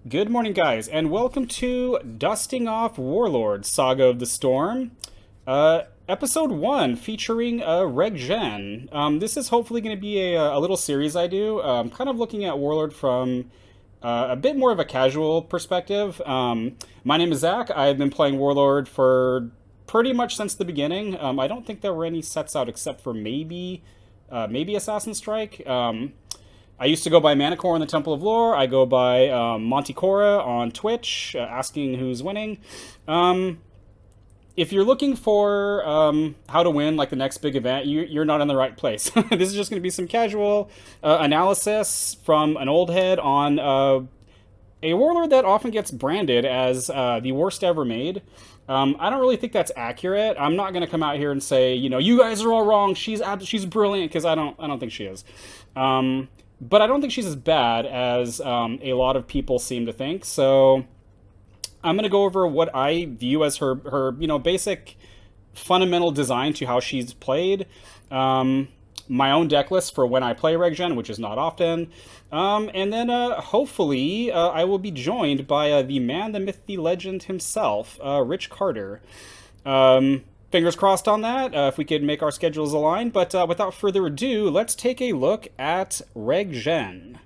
Good morning, guys, and welcome to Dusting Off Warlord Saga of the Storm, Episode 1 featuring Rreg'Jen. This is hopefully going to be a little series I do, kind of looking at Warlord from a bit more of a casual perspective. My name is Zach. I've been playing Warlord for pretty much since the beginning. I don't think there were any sets out except for maybe Assassin's Strike. I used to go by Manticore in the Temple of Lore. I go by Monty Cora on Twitch, asking who's winning. If you're looking for how to win like the next big event, you're not in the right place. This is just going to be some casual analysis from an old head on a warlord that often gets branded as the worst ever made. I don't really think that's accurate. I'm not going to come out here and say, you guys are all wrong. She's brilliant, because I don't think she is. But I don't think she's as bad as a lot of people seem to think. So I'm going to go over what I view as her basic fundamental design to how she's played. My own deck list for when I play Rreg'Jen, which is not often. And then hopefully I will be joined by the man, the myth, the legend himself, Rich Carter. Fingers crossed on that, if we could make our schedules align. But without further ado, let's take a look at Rreg'Jen.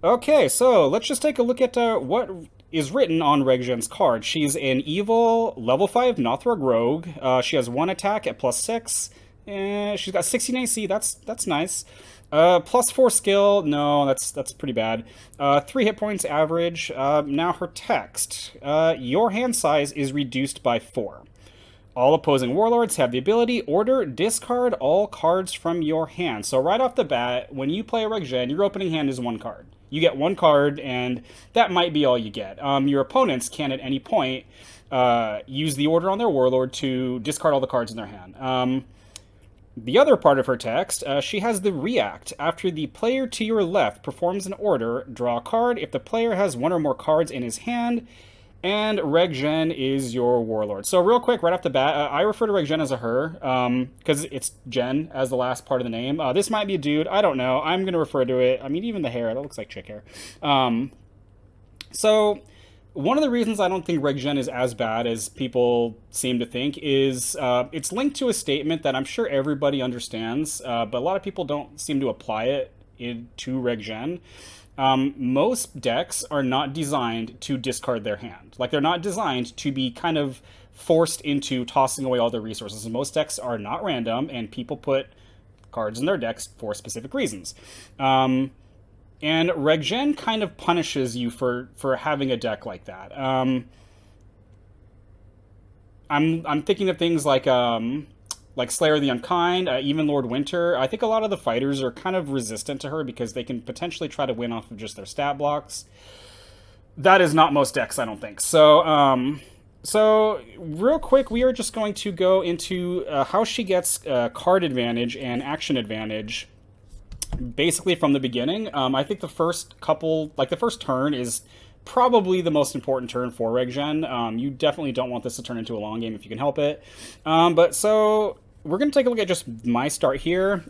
Okay, so let's just take a look at what is written on Rreg'Jen's card. She's an evil level 5 Nothrog rogue. She has 1 attack at +6. She's got 16 AC. That's nice. +4 skill. No, that's pretty bad. 3 hit points average. Now her text. Your hand size is reduced by 4. All opposing warlords have the ability, order, discard all cards from your hand. So right off the bat, when you play a Rreg'Jen, your opening hand is 1 card. You get 1 card, and that might be all you get. Your opponents can at any point use the order on their warlord to discard all the cards in their hand. The other part of her text, she has the react. After the player to your left performs an order, draw a card. If the player has 1 or more cards in his hand, and Rreg'Jen is your warlord. So real quick, right off the bat, I refer to Rreg'Jen as a her, because it's Jen as the last part of the name. This might be a dude, I don't know. I'm going to refer to it. I mean, even the hair, that looks like chick hair. So one of the reasons I don't think Rreg'Jen is as bad as people seem to think is it's linked to a statement that I'm sure everybody understands, but a lot of people don't seem to apply it to Rreg'Jen. Most decks are not designed to discard their hand. Like, they're not designed to be kind of forced into tossing away all their resources. Most decks are not random, and people put cards in their decks for specific reasons. And Rreg'Jen kind of punishes you for having a deck like that. I'm thinking of things like Slayer of the Unkind, even Lord Winter. I think a lot of the fighters are kind of resistant to her because they can potentially try to win off of just their stat blocks. That is not most decks, I don't think. So real quick, we are just going to go into how she gets card advantage and action advantage basically from the beginning. I think the first turn is probably the most important turn for Rreg'Jen. You definitely don't want this to turn into a long game if you can help it. But so we're going to take a look at just my start here.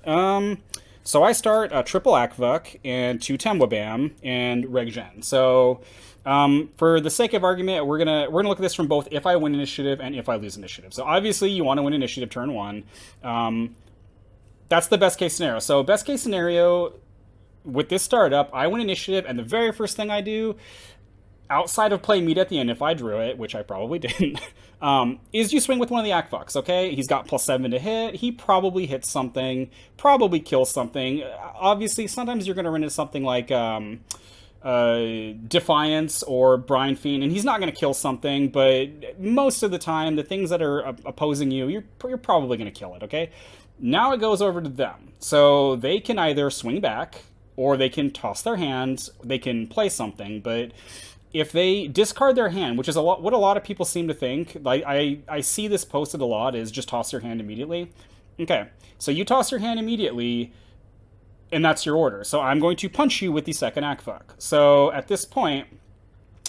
So I start triple Akvuk and 2 Temwabam and Rreg'Jen. So for the sake of argument, we're gonna look at this from both if I win initiative and if I lose initiative. So obviously you want to win initiative turn 1. That's the best case scenario. So best case scenario with this startup, I win initiative, and the very first thing I do, outside of play meat at the end, if I drew it, which I probably didn't, is you swing with one of the Akvuks, okay? He's got +7 to hit. He probably hits something, probably kills something. Obviously, sometimes you're going to run into something like Defiance or Brine Fiend, and he's not going to kill something, but most of the time, the things that are opposing you, you're probably going to kill it, okay? Now it goes over to them. So they can either swing back, or they can toss their hands, they can play something, but if they discard their hand, which is what a lot of people seem to think, like I see this posted a lot, is just toss your hand immediately. Okay, so you toss your hand immediately, and that's your order. So I'm going to punch you with the second Akvuk. So at this point,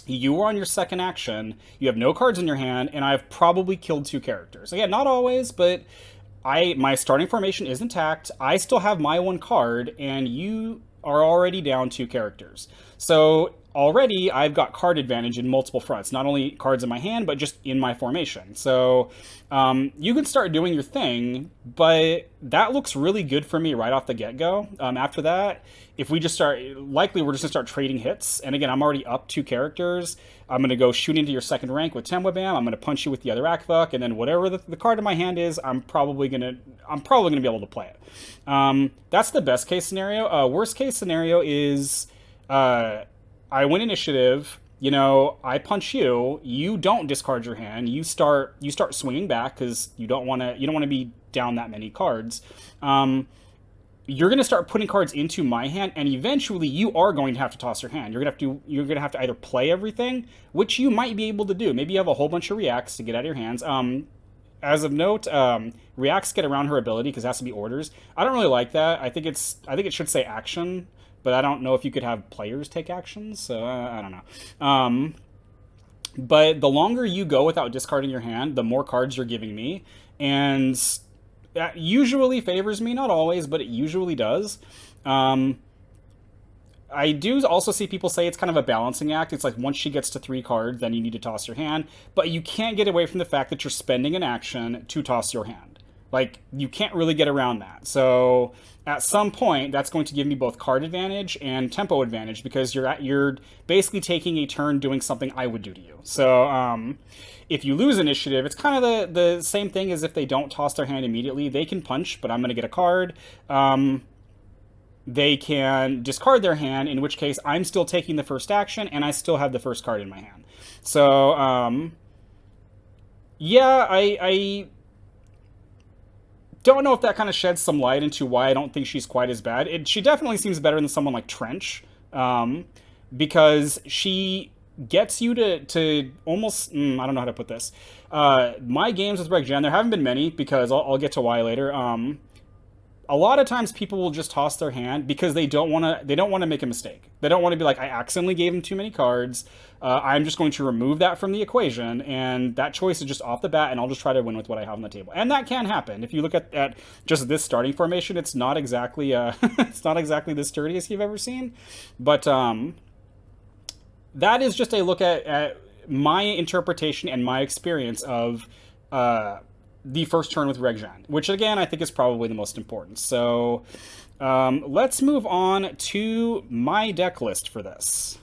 you are on your second action, you have no cards in your hand, and I've probably killed 2 characters. Again, not always, but my starting formation is intact, I still have my 1 card, and you are already down 2 characters. So already I've got card advantage in multiple fronts, not only cards in my hand, but just in my formation. So you can start doing your thing, but that looks really good for me right off the get-go. After that, if we just start, likely we're just going to start trading hits. And again, I'm already up 2 characters. I'm going to go shoot into your second rank with Temwabam. I'm going to punch you with the other Akvuk, and then whatever the card in my hand is, I'm probably gonna be able to play it. That's the best case scenario. Worst case scenario is I win initiative. You know, I punch you. You don't discard your hand. You start swinging back because you don't want to be down that many cards. You're going to start putting cards into my hand, and eventually you are going to have to toss your hand. You're going to have to either play everything, which you might be able to do. Maybe you have a whole bunch of reacts to get out of your hands. As of note, reacts get around her ability because it has to be orders. I don't really like that. I think it should say action, but I don't know if you could have players take actions. So I don't know. But the longer you go without discarding your hand, the more cards you're giving me, and that usually favors me, not always, but it usually does. I do also see people say it's kind of a balancing act. It's like once she gets to 3 cards, then you need to toss your hand. But you can't get away from the fact that you're spending an action to toss your hand. Like, you can't really get around that. So at some point, that's going to give me both card advantage and tempo advantage because you're basically taking a turn doing something I would do to you. So if you lose initiative, it's kind of the same thing as if they don't toss their hand immediately. They can punch, but I'm going to get a card. They can discard their hand, in which case I'm still taking the first action, and I still have the first card in my hand. So, yeah, I don't know if that kind of sheds some light into why I don't think she's quite as bad. She definitely seems better than someone like Trench, because she gets you to almost... I don't know how to put this. My games with Rreg'Jen, there haven't been many, because I'll get to why later. A lot of times people will just toss their hand because they don't want to make a mistake. They don't want to be like, I accidentally gave them too many cards. I'm just going to remove that from the equation, and that choice is just off the bat, and I'll just try to win with what I have on the table. And that can happen. If you look at just this starting formation, it's not exactly it's not exactly the sturdiest you've ever seen. But that is just a look at my interpretation and my experience of the first turn with Rreg'Jen, which again I think is probably the most important. So let's move on to my deck list for this.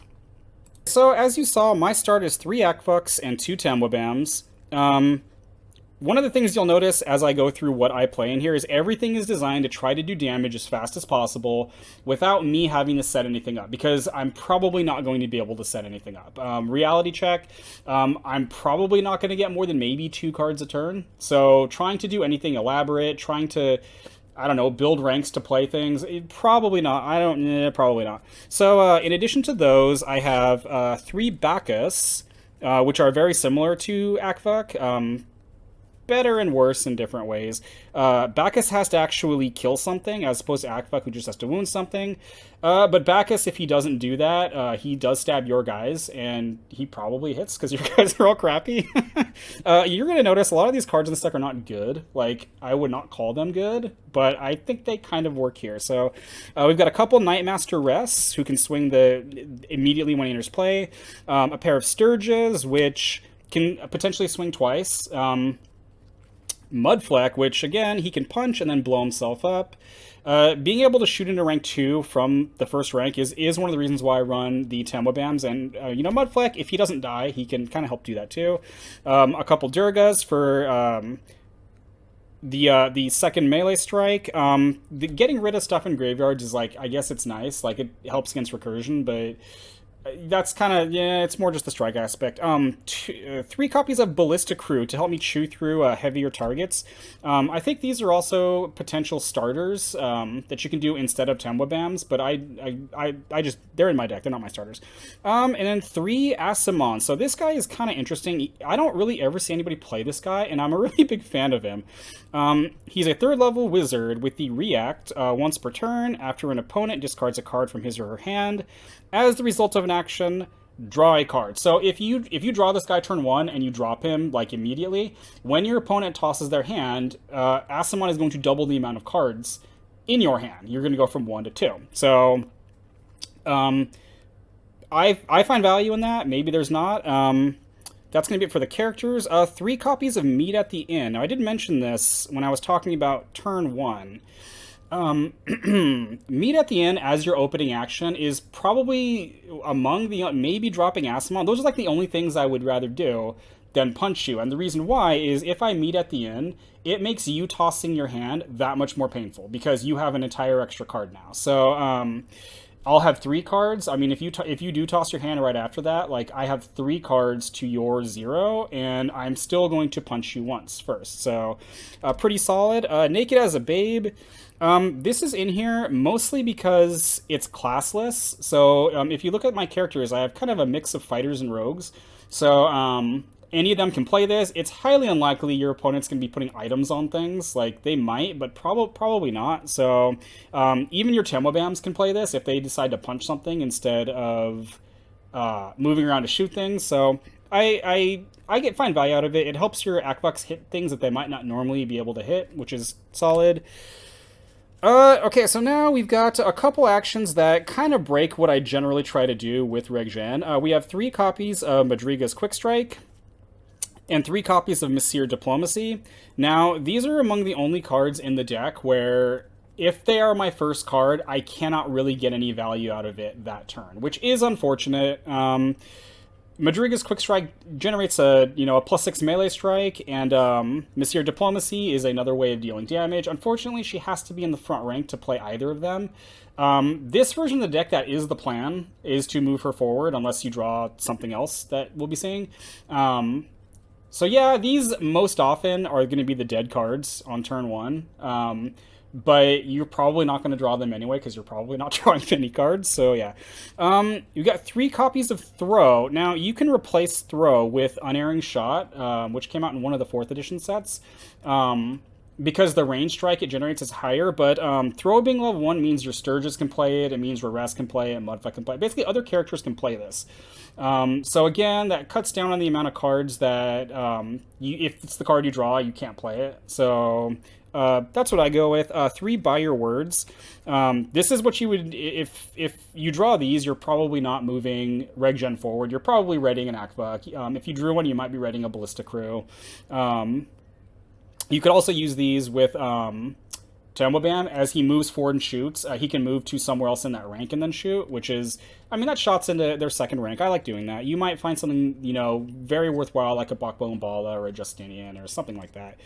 So as you saw, my start is 3 Akvuks and 2 Temwabams. One of the things you'll notice as I go through what I play in here is everything is designed to try to do damage as fast as possible without me having to set anything up, because I'm probably not going to be able to set anything up. Reality check, I'm probably not going to get more than maybe 2 cards a turn, so trying to do anything elaborate, trying to, I don't know, build ranks to play things, probably not. Probably not. So in addition to those, I have 3 Bacchus, which are very similar to Akvuk. Better and worse in different ways. Bacchus has to actually kill something, as opposed to Akvuk, who just has to wound something. But Bacchus, if he doesn't do that, he does stab your guys, and he probably hits, because your guys are all crappy. You're going to notice a lot of these cards in this deck are not good. Like, I would not call them good, but I think they kind of work here. So, we've got a couple Nightmaster Rests, who can swing immediately when he enters play. A pair of Sturges, which can potentially swing twice. Mudfleck, which again, he can punch and then blow himself up. Being able to shoot into rank 2 from the first rank is one of the reasons why I run the Temwabams. And, Mudfleck, if he doesn't die, he can kind of help do that too. A couple Durgas for the second melee strike. Getting rid of stuff in graveyards is like, I guess it's nice. Like, it helps against recursion, but that's kind of, yeah, it's more just the strike aspect. 3 copies of Ballista Crew to help me chew through heavier targets. I think these are also potential starters that you can do instead of Temwabams, but I just, they're in my deck, they're not my starters. And then 3 Asimon. So this guy is kind of interesting. I don't really ever see anybody play this guy, and I'm a really big fan of him. He's a 3rd level wizard with the react once per turn after an opponent discards a card from his or her hand. As the result of an action, draw a card. So if you draw this guy turn 1 and you drop him like immediately, when your opponent tosses their hand, Asimon is going to double the amount of cards in your hand. You're going to go from 1 to 2. So I find value in that. Maybe there's not. That's going to be it for the characters. 3 copies of Meat at the Inn. Now, I did mention this when I was talking about turn 1. Meat at the Inn as your opening action is probably among the... maybe dropping Asimon. Those are like the only things I would rather do than punch you. And the reason why is if I meet at the inn, it makes you tossing your hand that much more painful because you have an entire extra card now. So I'll have 3 cards. I mean, if you do toss your hand right after that, like I have 3 cards to your 0, and I'm still going to punch you once first. So pretty solid. Naked as a Babe. This is in here mostly because it's classless. So if you look at my characters, I have kind of a mix of fighters and rogues. So any of them can play this. It's highly unlikely your opponent's going to be putting items on things. Like, they might, but probably not. So even your Temobams can play this if they decide to punch something instead of moving around to shoot things. So I get fine value out of it. It helps your Akvox hit things that they might not normally be able to hit, which is solid. Okay, so now we've got a couple actions that kind of break what I generally try to do with Rreg'Jen. We have 3 copies of Madriga's Quick Strike and 3 copies of Messire Diplomacy. Now, these are among the only cards in the deck where if they are my first card, I cannot really get any value out of it that turn, which is unfortunate. Madriga's Quick Strike generates a +6 melee strike, and Messire Diplomacy is another way of dealing damage. Unfortunately, she has to be in the front rank to play either of them. This version of the deck, that is the plan, is to move her forward unless you draw something else that we'll be seeing. So yeah, these most often are going to be the dead cards on turn 1. But you're probably not going to draw them anyway because you're probably not drawing many cards. So yeah, you got 3 copies of Throw. Now you can replace Throw with Unerring Shot, which came out in one of the 4th edition sets. Because the range strike it generates is higher, but Throw being level 1 means your Sturgis can play it, it means Rares can play it, Mudflap can play it. Basically, other characters can play this. So again, that cuts down on the amount of cards that, if it's the card you draw, you can't play it. So that's what I go with. 3 Buy Your Words. This is what you would, if you draw these, you're probably not moving Rreg'Jen forward. You're probably readying an Akvok. If you drew one, you might be readying a Ballista Crew. You could also use these with Temobam. As he moves forward and shoots, he can move to somewhere else in that rank and then shoot, which is, I mean, that shots into their second rank. I like doing that. You might find something, very worthwhile, like a Bakbo Mbala or a Justinian or something like that.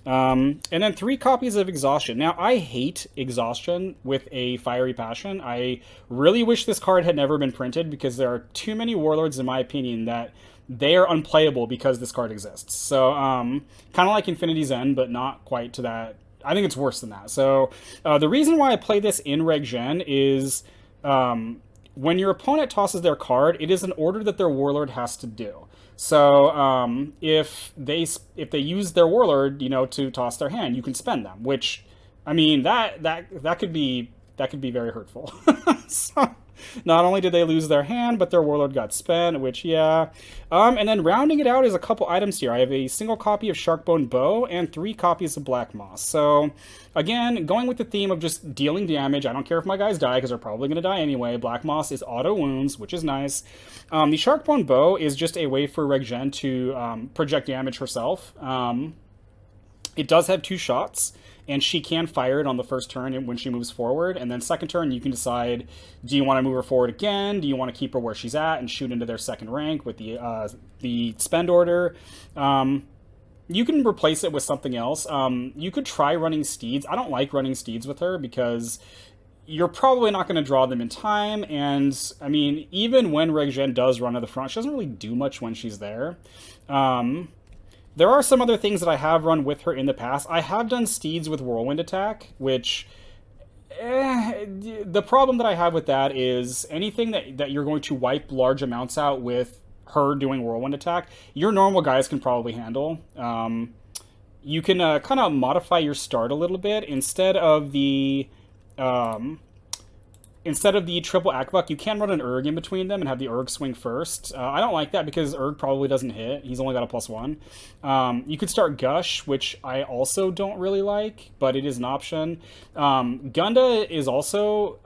And then 3 copies of Exhaustion. Now, I hate Exhaustion with a fiery passion. I really wish this card had never been printed because there are too many Warlords, in my opinion, that they are unplayable because this card exists. So, kind of like Infinity's End, but not quite to that. I think it's worse than that. So, the reason why I play this in Rreg'Jen is when your opponent tosses their card, it is an order that their Warlord has to do. So, if they use their Warlord, to toss their hand, you can spend them. Which, I mean, that could be very hurtful. So, not only did they lose their hand, but their Warlord got spent, which, yeah. And then rounding it out is a couple items here. I have a single copy of Sharkbone Bow and 3 copies of Black Moss. So, again, going with the theme of just dealing damage. I don't care if my guys die, because they're probably going to die anyway. Black Moss is auto wounds, which is nice. The Sharkbone Bow is just a way for Rreg'Jen to project damage herself. It does have 2 shots, and she can fire it on the first turn when she moves forward. And then second turn, you can decide, do you want to move her forward again? Do you want to keep her where she's at and shoot into their second rank with the spend order? You can replace it with something else. You could try running Steeds. I don't like running Steeds with her because you're probably not going to draw them in time. And, I mean, even when Rreg'Jen does run to the front, she doesn't really do much when she's there. There are some other things that I have run with her in the past. I have done Steeds with Whirlwind Attack, which, the problem that I have with that is anything that you're going to wipe large amounts out with her doing Whirlwind Attack, your normal guys can probably handle. You can kind of modify your start a little bit. Instead of the triple Akvok, you can run an Urg in between them and have the Urg swing first. I don't like that because Urg probably doesn't hit. He's only got a +1. You could start Gush, which I also don't really like, but it is an option. Gunda is also...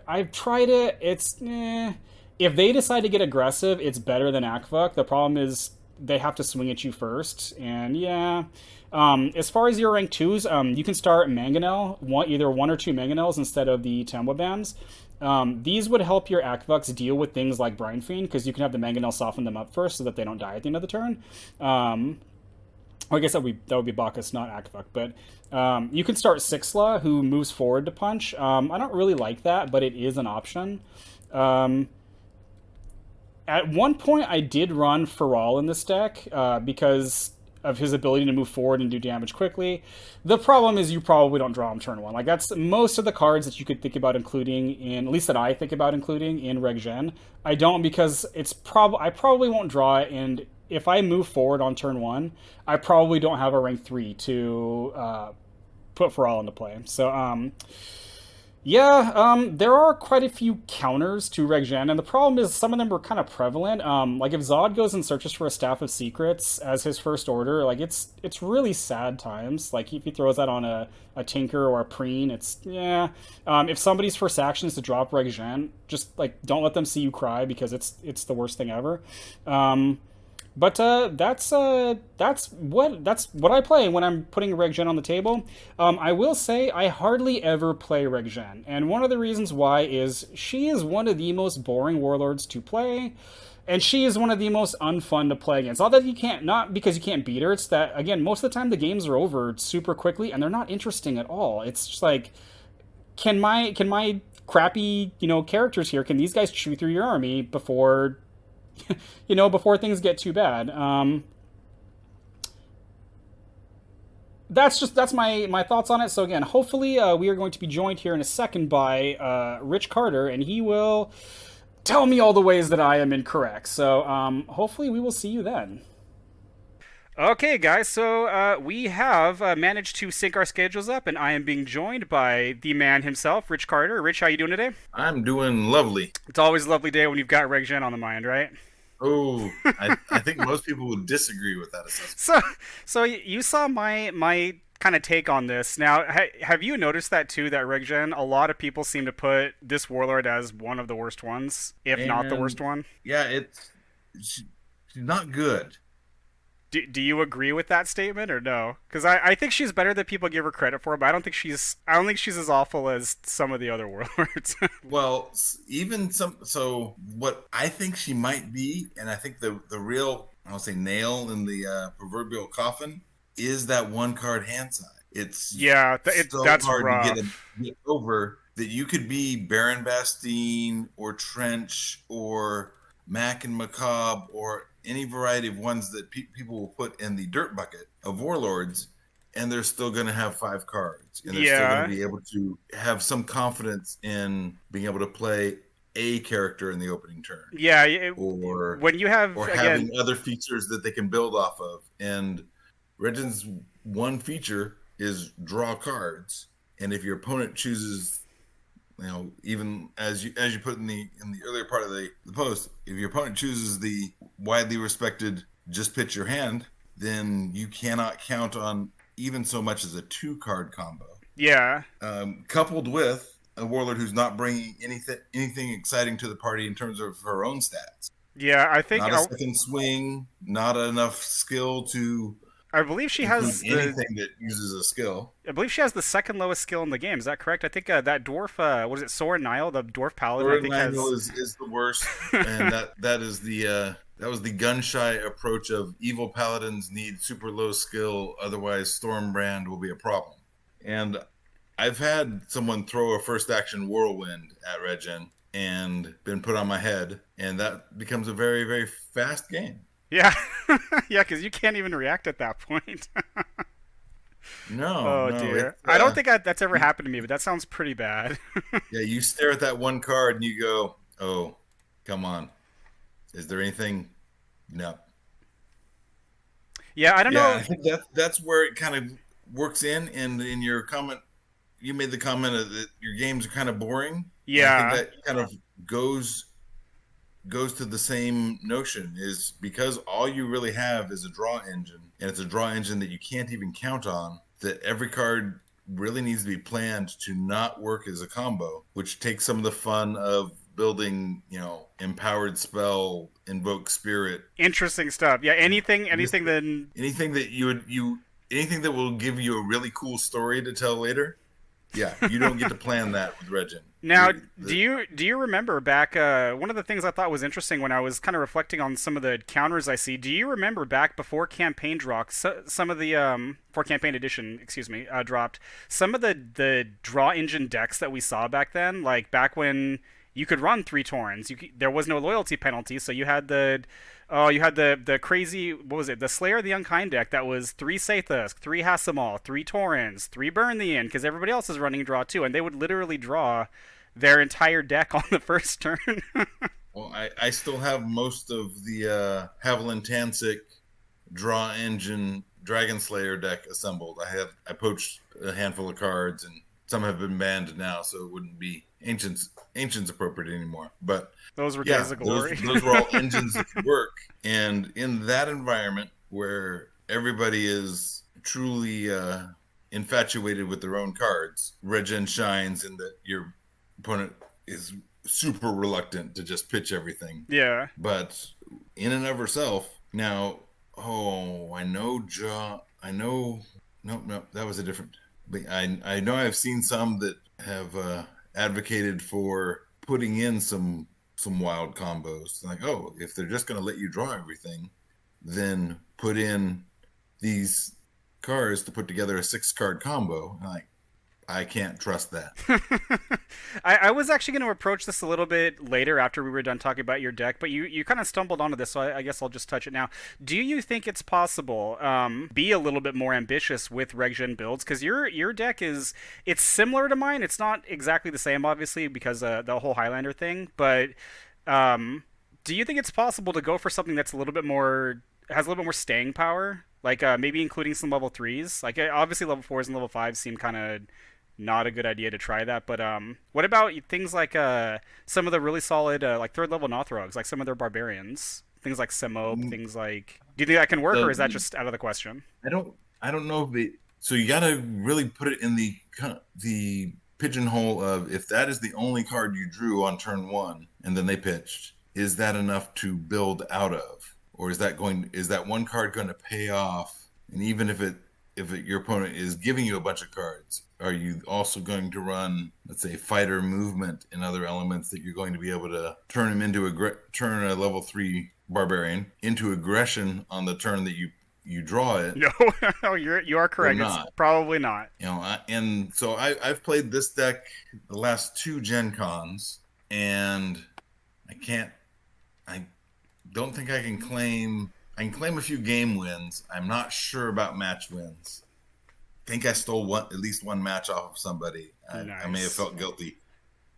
I've tried it. if they decide to get aggressive, it's better than Akvuk. The problem is they have to swing at you first, and yeah. As far as your rank twos, you can start Mangonel, either one or two Mangonels instead of the Temwabams. These would help your Akvuks deal with things like Brine Fiend, because you can have the Mangonel soften them up first so that they don't die at the end of the turn. I guess that would be Bacchus, not Akvuk. But you can start Sixla, who moves forward to punch. I don't really like that, but it is an option. At one point, I did run Feral in this deck because of his ability to move forward and do damage quickly. The problem is you probably don't draw him turn one. Like, that's most of the cards that you could think about including in, at least that I think about including in Rreg'Jen. I don't, because I probably won't draw it, and if I move forward on turn one, I probably don't have a rank 3 to put Feral into play. So, yeah, there are quite a few counters to Rreg'Jen, and the problem is some of them are kind of prevalent. Like if Zod goes and searches for a Staff of Secrets as his first order, like it's really sad times. Like if he throws that on a Tinker or a Preen, it's yeah. If somebody's first action is to drop Rreg'Jen, just like don't let them see you cry, because it's the worst thing ever. But that's what I play when I'm putting Rreg'Jen on the table. I will say I hardly ever play Rreg'Jen, and one of the reasons why is she is one of the most boring warlords to play, and she is one of the most unfun to play against. Not because you can't beat her. It's that, again, most of the time the games are over super quickly and they're not interesting at all. It's just like, can my crappy characters here, can these guys chew through your army before before things get too bad? That's my thoughts on it. So again, hopefully we are going to be joined here in a second by Rich Carter, and he will tell me all the ways that I am incorrect. So hopefully we will see you then. Okay, guys, so we have managed to sync our schedules up, and I am being joined by the man himself, Rich Carter. Rich, how you doing today? I'm doing lovely. It's always a lovely day when you've got Rreg'Jen on the mind, right? Oh, I think most people would disagree with that assessment. So you saw my kind of take on this. Now, have you noticed that too? That Rreg'Jen, a lot of people seem to put this warlord as one of the worst ones, if not the worst one. Yeah, she's not good. Do you agree with that statement or no? Because I think she's better than people give her credit for, but I don't think she's as awful as some of the other warlords. Well, so what I think she might be, and I think the real, I'll say, nail in the proverbial coffin is that one card hand size. It's so that's hard rough. to get over that. You could be Baron Bastine or Trench or Mac and Macabre or any variety of ones that people will put in the dirt bucket of warlords, and they're still going to have 5 cards, and they're still going to be able to have some confidence in being able to play a character in the opening turn. Yeah, or when you have having other features that they can build off of. And Rreg'Jen's one feature is draw cards, and if your opponent chooses, even as you put in the earlier part of the post, if your opponent chooses the widely respected just pitch your hand, then you cannot count on even so much as a 2-card combo. Yeah. Coupled with a warlord who's not bringing anything exciting to the party in terms of her own stats. Yeah, I think not a second swing, not enough skill to. I believe she has anything that uses a skill. I believe she has the second lowest skill in the game. Is that correct? I think that dwarf, what is it, Soren Nile, the dwarf paladin. Soren Nile is the worst, and that was the gun shy approach of evil paladins need super low skill, otherwise Stormbrand will be a problem. And I've had someone throw a first action whirlwind at Rreg'Jen and been put on my head, and that becomes a very, very fast game. Yeah, yeah, because you can't even react at that point. No. Dear. I don't think that's ever happened to me, but that sounds pretty bad. Yeah, you stare at that one card and you go, "Oh, come on. Is there anything?" No. Yeah, I don't know. I think that's where it kind of works in. And in your comment, you made the comment that your games are kind of boring. Yeah. I think that kind of goes to the same notion, is because all you really have is a draw engine, and it's a draw engine that you can't even count on, that every card really needs to be planned to not work as a combo, which takes some of the fun of building, empowered spell, invoke spirit. Interesting stuff. Yeah, anything then. Anything that anything that will give you a really cool story to tell later. Yeah, you don't get to plan that with Rreg'Jen. Now, do you remember back? One of the things I thought was interesting when I was kind of reflecting on some of the counters I see. Do you remember back before campaign dropped, some of the for campaign edition, excuse me, dropped some of the draw engine decks that we saw back then, like back when you could run 3 Taurens. There was no loyalty penalty, so you had the crazy, what was it, the Slayer of the Unkind deck that was 3 Sathas, 3 Hasamal, 3 Taurens, 3 Burn the Inn, because everybody else is running draw too, and they would literally draw their entire deck on the first turn. Well, I still have most of the Haviland Tansik draw engine Dragon Slayer deck assembled. I poached a handful of cards, and some have been banned now, so it wouldn't be ancients appropriate anymore. But those were days of glory. Those were all engines that could work. And in that environment where everybody is truly infatuated with their own cards, Rreg'Jen shines in that your opponent is super reluctant to just pitch everything. Yeah. But in and of herself, now, I know nope, that was a different. I know I've seen some that have advocated for putting in some wild combos. Like, if they're just going to let you draw everything, then put in these cards to put together a 6-card combo. Like, I can't trust that. I was actually going to approach this a little bit later after we were done talking about your deck, but you kind of stumbled onto this, so I guess I'll just touch it now. Do you think it's possible be a little bit more ambitious with Rreg'Jen builds? Because your deck it's similar to mine. It's not exactly the same, obviously, because the whole Highlander thing, but do you think it's possible to go for something that's has a little bit more staying power? Like maybe including some level 3s? Like obviously level 4s and level 5s seem kind of not a good idea to try that, but what about things like some of the really solid like 3rd level Nothrogs, like some of their barbarians, things like Semob, things like, do you think that can work, or is that just out of the question? I don't know if so you got to really put it in the pigeonhole of, if that is the only card you drew on turn 1 and then they pitched, is that enough to build out of, or is that one card going to pay off? And even if your opponent is giving you a bunch of cards, are you also going to run, let's say, fighter movement and other elements that you're going to be able to turn him into turn a level 3 barbarian into aggression on the turn that you draw it? No, you are correct. It's probably not. And so I've played this deck the last 2 Gen Cons, and I don't think I can claim a few game wins. I'm not sure about match wins. I think I stole at least one match off of somebody. Nice. I may have felt guilty.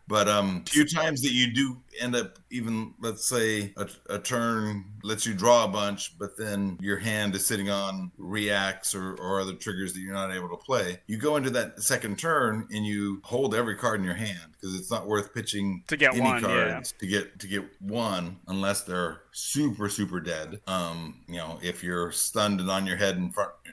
But a few times that you do end up, even, let's say, a turn lets you draw a bunch, but then your hand is sitting on reacts or other triggers that you're not able to play. You go into that second turn and you hold every card in your hand, because it's not worth pitching to get any cards to get one unless they're super, super dead. If you're stunned and on your head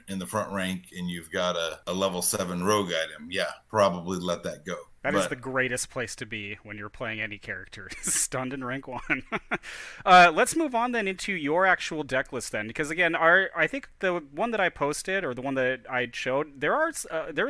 in the front rank and you've got a level 7 rogue item, probably let that go. That is the greatest place to be when you're playing any character, stunned in rank 1. Let's move on then into your actual deck list then, because again, I think the one that I posted, or the one that I showed, there is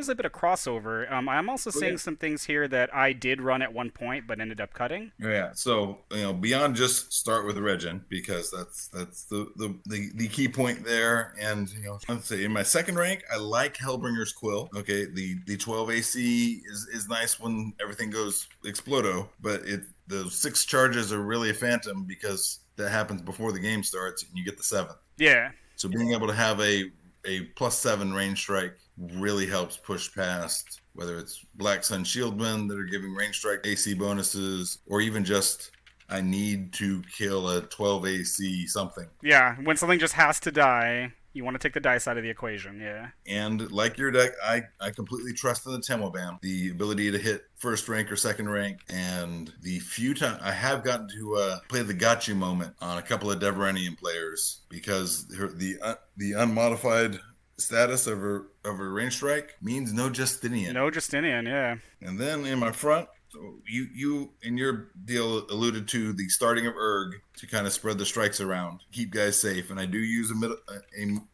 a bit of crossover. I'm also seeing some things here that I did run at one point but ended up cutting. Yeah, so beyond just start with Rreg'Jen, because that's the key point there. And let's say in my second rank, I like Hellbringer's Quill. Okay, the 12 AC is nice when everything goes explodo, but those 6 charges are really a phantom, because that happens before the game starts and you get the 7th. Yeah. So being able to have a +7 range strike really helps push past, whether it's Black Sun Shieldmen that are giving range strike AC bonuses, or even just, I need to kill a 12 AC something. Yeah, when something just has to die, you want to take the dice out of the equation, yeah. And like your deck, I completely trust in the Temobam, the ability to hit first rank or second rank, and the few times I have gotten to play the gotcha moment on a couple of Deveranian players, because the unmodified status of her range strike means no Justinian. No Justinian, yeah. And then in my front, So you in your deal alluded to the starting of Erg to kind of spread the strikes around, keep guys safe, and I do use a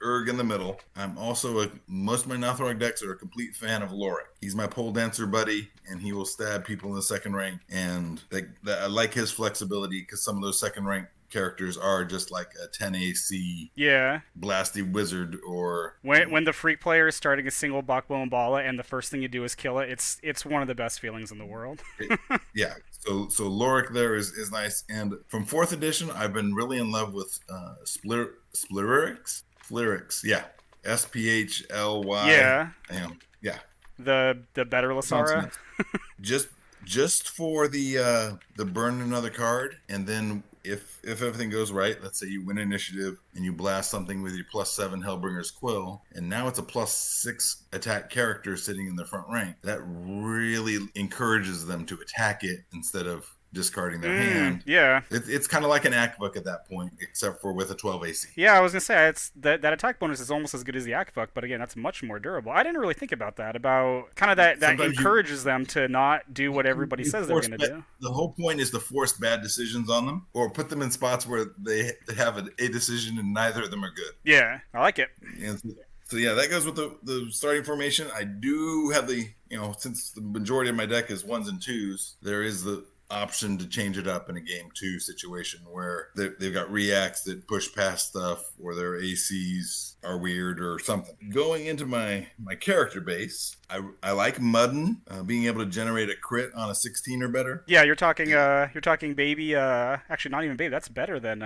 Erg in the middle. I'm also most of my Nothrog decks are a complete fan of Lorik. He's my pole dancer buddy, and he will stab people in the second rank, and I like his flexibility because some of those second rank characters are just like a 10 AC Yeah. blasty wizard or When the freak player is starting a single Bakbo Bala and the first thing you do is kill it, it's one of the best feelings in the world. yeah. So Lorik there is nice, and from fourth edition, I've been really in love with Splyrix. Yeah, SPHLY. Yeah. Yeah. The better Lasara. Just for the burn another card, and then if everything goes right, let's say you win initiative and you blast something with your +7 Hellbringer's Quill, and now it's a +6 attack character sitting in the front rank, that really encourages them to attack it instead of discarding their hand. Yeah. It's kind of like an Akvuk at that point, except for with a 12 AC. Yeah, I was gonna say it's that attack bonus is almost as good as the Akvuk, but again, that's much more durable. I didn't really think about that. About kind of that encourages them to not do what everybody says they're gonna do. The whole point is to force bad decisions on them, or put them in spots where they have a decision and neither of them are good. Yeah, I like it. And so yeah, that goes with the starting formation. I do have since the majority of my deck is 1s and 2s, there is the option to change it up in a game 2 situation where they've got reacts that push past stuff, or their ACs are weird or something. Going into my character base, I like Muddin, being able to generate a crit on a 16 or better. Yeah, you're talking baby. Actually, not even baby. That's better than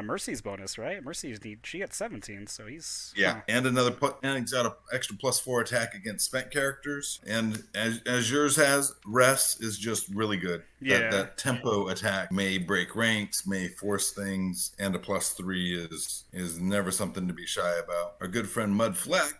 Mercy's bonus, right? She gets 17, so he's and he's got an extra +4 attack against spent characters, and as yours has, Rest is just really good. Yeah. That tempo attack may break ranks, may force things, and a +3 is never something to be shy about. Our good friend Mudfleck,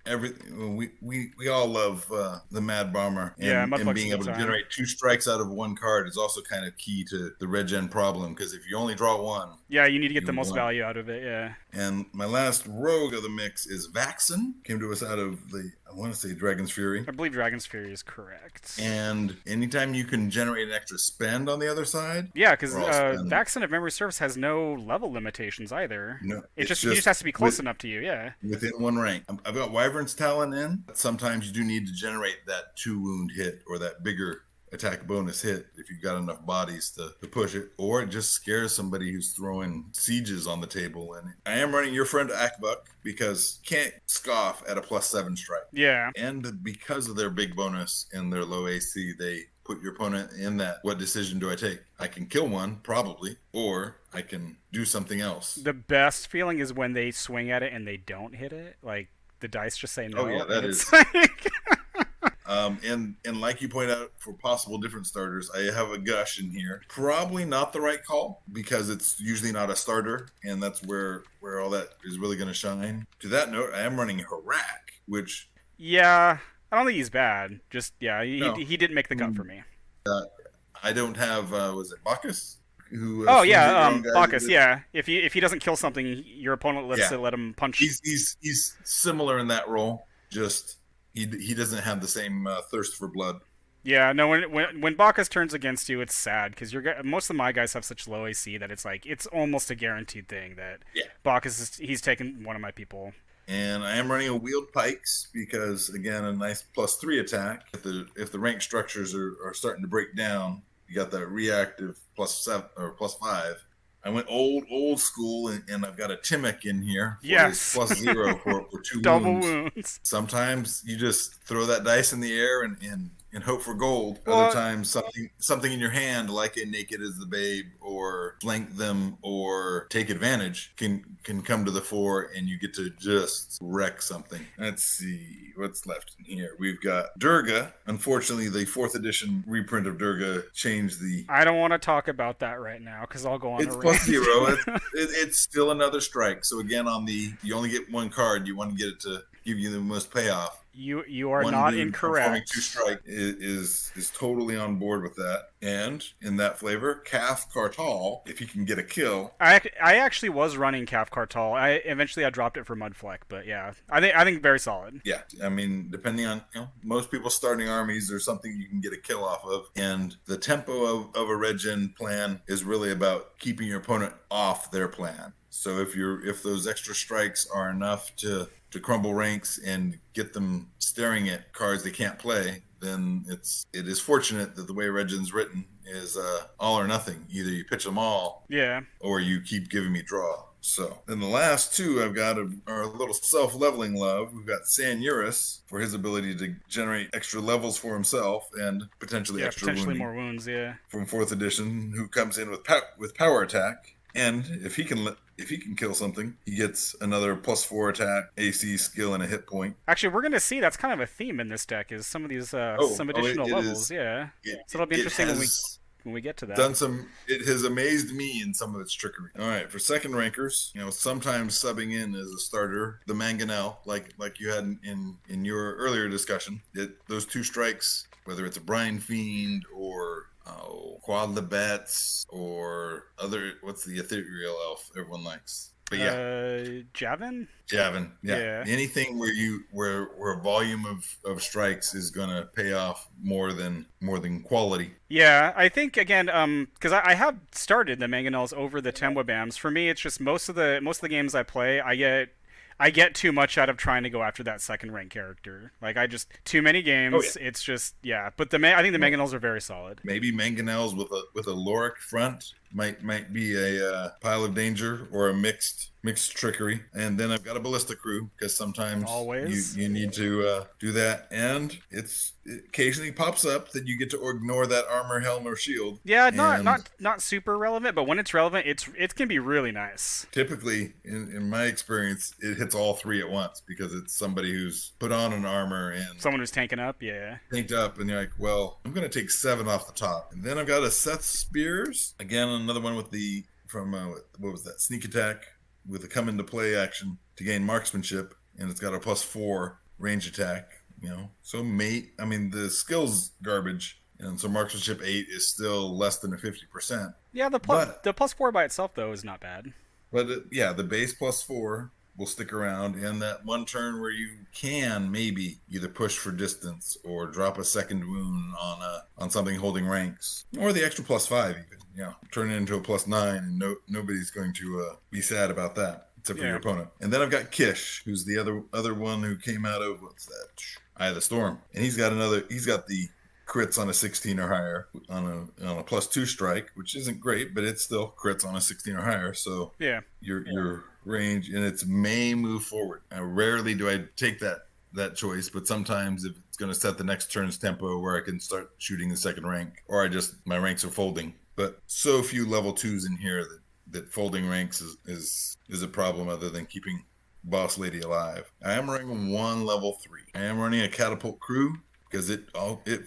we all love the Mad Bomber, and being able to generate 2 strikes out of 1 card is also kind of key to the Rreg'Jen problem, because if you only draw 1, you need to get the most value out of it. Yeah. And my last rogue of the mix is Vaxen. Came to us out of I want to say Dragon's Fury. I believe Dragon's Fury is correct. And anytime you can generate an extra spend on the other side. Yeah, because Vaxen, if memory serves, has no level limitations either. No, he just has to be close enough to you. Yeah. Within 1 rank. I've got Wyvern's Talon in. Sometimes you do need to generate that 2 wound hit or that bigger attack bonus hit if you've got enough bodies to push it, or it just scares somebody who's throwing sieges on the table. And I am running your friend Akvuk because can't scoff at a +7 strike. Yeah. And because of their big bonus and their low AC, they put your opponent in that, what decision do I take? I can kill one, probably, or I can do something else. The best feeling is when they swing at it and they don't hit it. Like, the dice just say no. Oh, yeah, that is. And like you point out, for possible different starters, I have a Gush in here. Probably not the right call, because it's usually not a starter, and that's where all that is really going to shine. To that note, I am running Harak, which... Yeah, I don't think he's bad. Just, he didn't make the cut for me. I don't have, was it Bacchus? Bacchus, yeah. If he doesn't kill something, your opponent let him punch. He's similar in that role, just... He doesn't have the same thirst for blood. Yeah, no. When Bacchus turns against you, it's sad because most of my guys have such low AC that it's almost a guaranteed thing that Bacchus he's taken one of my people. And I am running a Wheeled Pikes because, again, a nice +3 attack. If the rank structures are starting to break down, you got that reactive +7 or +5. I went old school, and I've got a Timok in here. Yes. +0 for 2 double wounds. Sometimes you just throw that dice in the air and hope for gold. Other times, something in your hand, like a Naked as the Babe, or flank them, or take advantage, can come to the fore, and you get to just wreck something. Let's see what's left in here. We've got Durga. Unfortunately, the 4th edition reprint of Durga changed the... I don't want to talk about that right now, because I'll go on It's +0. It's still another strike. So again, you only get 1 card. You want to get it to give you the most payoff. You are One not dude performing incorrect. 2 strike is totally on board with that. And in that flavor, Kath Kartal, if he can get a kill. I actually was running Calf Cartal. I dropped it for Mudfleck, but yeah, I think very solid. Yeah, I mean, depending on most people starting armies, there's something you can get a kill off of, and the tempo of a Rreg'Jen plan is really about keeping your opponent off their plan. So if those extra strikes are enough to crumble ranks and get them staring at cards they can't play, then it is fortunate that the way Rreg'Jen's written is all or nothing. Either you pitch them all, Yeah. or you keep giving me draw. So then the last two I've got are a little self-leveling love. We've got Sanuris for his ability to generate extra levels for himself and potentially extra potentially wounding more wounds. Yeah. from 4th edition, who comes in with power attack. And if he can kill something, he gets another +4 attack, AC, skill, and a hit point. Actually, we're gonna see that's kind of a theme in this deck. Is some of these some additional levels. Yeah. So it'll be interesting when we get to that. It has amazed me in some of its trickery. All right, for second rankers, sometimes subbing in as a starter, the Mangonel, like you had in your earlier discussion, those 2 strikes, whether it's a Brine Fiend or Quadlibets or what's the ethereal elf everyone likes? But yeah, Javin. Yeah. Anything where a volume of strikes is gonna pay off more than quality. Yeah, I think again, because I have started the Mangonels over the Temwebams. For me, it's just most of the games I play, I get too much out of trying to go after that second rank character. Like too many games. Oh, yeah. It's just But I think the Mangonels are very solid. Maybe Mangonels with a Loric front might be a pile of danger or a mixed trickery. And then I've got a ballista crew because sometimes always you need to do that, and it occasionally pops up that you get to ignore that armor, helm, or shield. Yeah, not super relevant, but when it's relevant, it can be really nice. Typically, in my experience, it hits all 3 at once because it's somebody who's put on an armor and someone who's tanking up. Yeah, tanked up, and you're like, well, I'm gonna take 7 off the top, and then I've got a Seth Spears again, another one with the what was that, sneak attack with a come into play action to gain marksmanship, and it's got a +4 range attack. So the skill's garbage, and so marksmanship 8 is still less than a 50%. Yeah, the +4 by itself though is not bad. But the base +4 will stick around, and that one turn where you can maybe either push for distance or drop a second wound on something holding ranks, or the extra +5 even. Turn it into a +9, and nobody's going to be sad about that except for your opponent. And then I've got Kish, who's the other one who came out of Eye of the Storm, and he's got the crits on a 16 or higher on a +2 strike, which isn't great, but it's still crits on a 16 or higher. So your range, and it's may move forward. Rarely do I take that choice, but sometimes if it's going to set the next turn's tempo where I can start shooting the second rank, or my ranks are folding. But so few level 2s in here that folding ranks is a problem other than keeping Boss Lady alive. I am running 1 level 3. I am running a catapult crew because it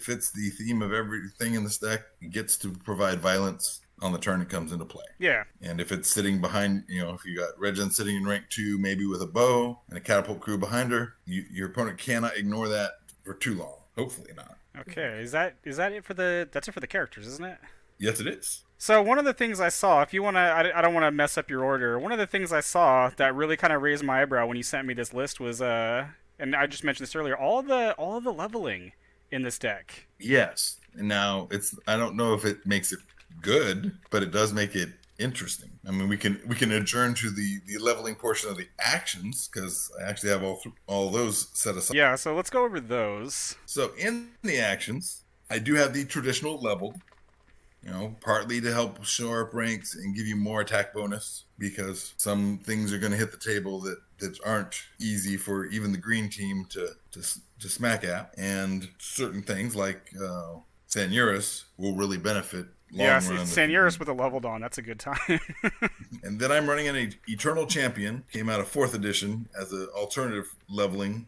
fits the theme of everything in this deck. It gets to provide violence on the turn it comes into play. Yeah. And if it's sitting behind, if you got Rreg'Jen sitting in rank 2, maybe with a bow and a catapult crew behind her, your opponent cannot ignore that for too long. Hopefully not. Okay. Is that it for that's it for the characters, isn't it? Yes, it is. So one of the things I saw, if you want to, I don't want to mess up your order. One of the things I saw that really kind of raised my eyebrow when you sent me this list was, and I just mentioned this earlier, all of the leveling in this deck. Yes. Now I don't know if it makes it good, but it does make it interesting. I mean, we can adjourn to the leveling portion of the actions because I actually have all those set aside. Yeah. So let's go over those. So in the actions, I do have the traditional leveled. Partly to help shore up ranks and give you more attack bonus because some things are going to hit the table that aren't easy for even the green team to smack at, and certain things like Sanuris will really benefit. Sanuris with a leveled on, that's a good time. And then I'm running an Eternal Champion, came out of 4th edition as an alternative leveling.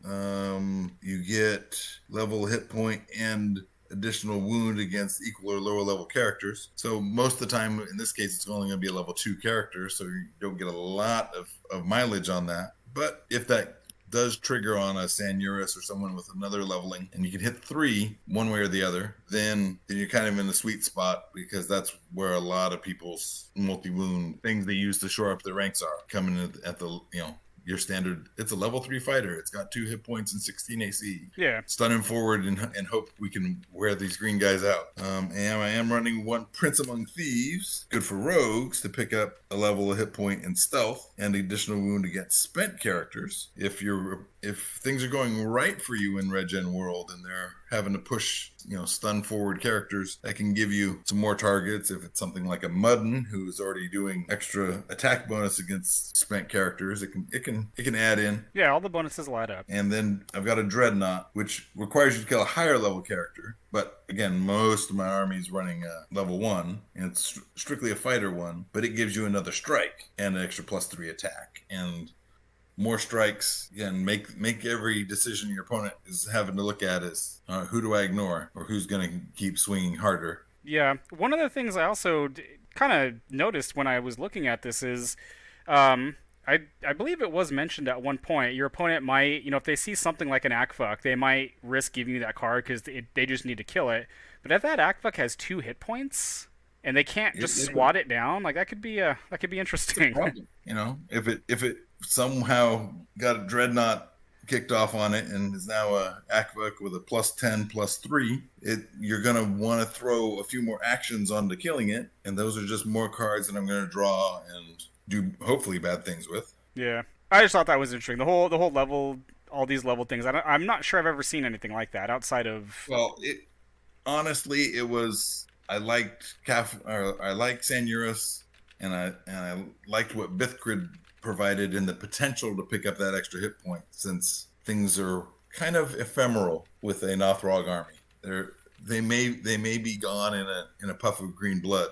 You get level hit point and additional wound against equal or lower level characters. So most of the time, in this case, it's only going to be a level 2 character, so you don't get a lot of mileage on that. But if that does trigger on a Sanurus or someone with another leveling, and you can hit 3 one way or the other, then you're kind of in the sweet spot, because that's where a lot of people's multi-wound things they use to shore up their ranks are coming at the, your standard. It's a level 3 fighter. It's got 2 hit points and 16 AC. Yeah. Stun him forward and hope we can wear these green guys out. And I am running 1 Prince Among Thieves. Good for rogues to pick up a level of hit point in stealth and additional wound against spent characters. If things are going right for you in Rreg'Jen world and they're having to push, stun forward characters, that can give you some more targets. If it's something like a Muddin who's already doing extra attack bonus against spent characters, it can add in. Yeah, all the bonuses light up. And then I've got a Dreadnought, which requires you to kill a higher level character. But again, most of my army is running level 1, and it's strictly a fighter one, but it gives you another strike and an extra +3 attack. And more strikes, again, make every decision your opponent is having to look at is who do I ignore, or who's going to keep swinging harder. Yeah, one of the things I also kind of noticed when I was looking at this is, I believe it was mentioned at one point, your opponent might, if they see something like an Akfuck, they might risk giving you that card because they just need to kill it. But if that Akfuck has 2 hit points and they can't just swat it down, like that could be interesting. If it somehow got a Dreadnought kicked off on it and is now a Akfuck with a +10, +3, you're going to want to throw a few more actions onto killing it, and those are just more cards that I'm going to draw and do hopefully bad things with. Yeah, I just thought that was interesting. The whole level, all these level things. I'm not sure I've ever seen anything like that outside of. Well, honestly, it was. I liked Sanurus, and I liked what Bithcrid provided in the potential to pick up that extra hit point, since things are kind of ephemeral with a Nothrog army. They may be gone in a puff of green blood.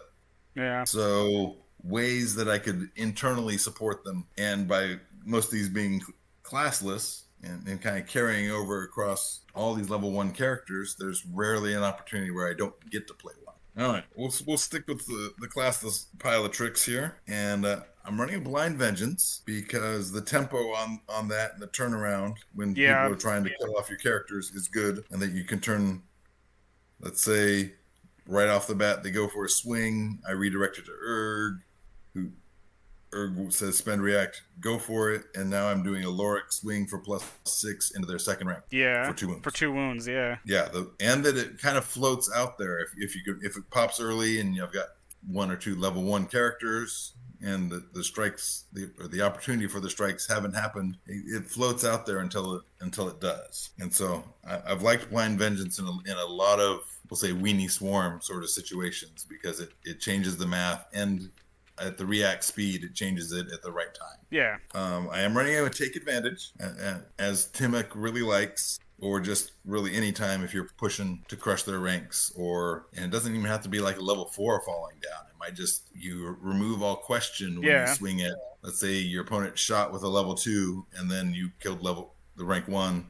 Yeah. So ways that I could internally support them, and by most of these being classless and kind of carrying over across all these level 1 characters, there's rarely an opportunity where I don't get to play one. All right, we'll stick with the classless pile of tricks here, and I'm running a Blind Vengeance because the tempo on that and the turnaround when people are trying to kill off your characters is good, and that you can turn, let's say, right off the bat they go for a swing, I redirect it to Urg, who Urg says spend react, go for it, and now I'm doing a Lorik swing for +6 into their second rank. Yeah, for 2 wounds. For 2 wounds, yeah. Yeah, and that it kind of floats out there if it pops early and you've got 1 or 2 level 1 characters, and the strikes, the opportunity for the strikes haven't happened, it floats out there until it does. And so I've liked Blind Vengeance in a lot of, we'll say, weenie swarm sort of situations, because it changes the math, and at the react speed, it changes it at the right time. Yeah. I am running a Take Advantage, as Timic really likes, or just really any time if you're pushing to crush their ranks, and it doesn't even have to be like a level 4 falling down. It might just, you remove all question when you swing it. Let's say your opponent shot with a level 2, and then you killed the rank 1,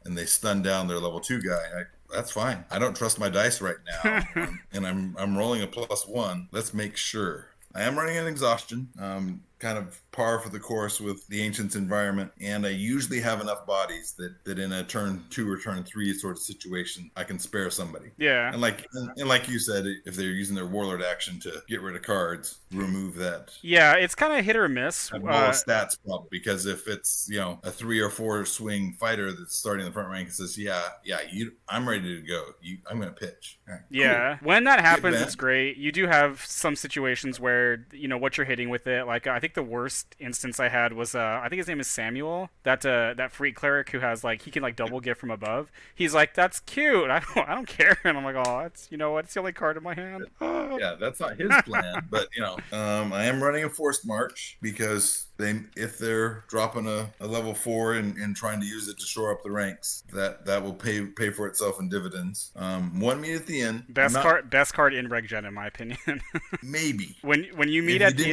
and they stun down their level 2 guy. That's fine. I don't trust my dice right now, and I'm rolling a +1. Let's make sure. I am running an Exhaustion, kind of par for the course with the Ancients environment, and I usually have enough bodies that in a turn 2 or turn 3 sort of situation, I can spare somebody. Yeah. And like you said, if they're using their Warlord action to get rid of cards, remove that. Yeah, it's kind of hit or miss. Stats problem, because if it's a 3 or 4 swing fighter that's starting in the front rank and says, I'm ready to go. I'm going to pitch. Right, yeah, cool. When that happens, it's great. You do have some situations where what you're hitting with it. Like I think the worst instance I had was I think his name is Samuel. That freak cleric who has he can double gift from above. He's like, that's cute. I don't care. And I'm like, oh, it's it's the only card in my hand. Yeah, that's not his plan. But I am running a Forced March because if they're dropping a level 4 and trying to use it to shore up the ranks, that will pay for itself in dividends. 1 meet at the end. Best card in Rreg'Jen, in my opinion. Maybe when you meet at the end.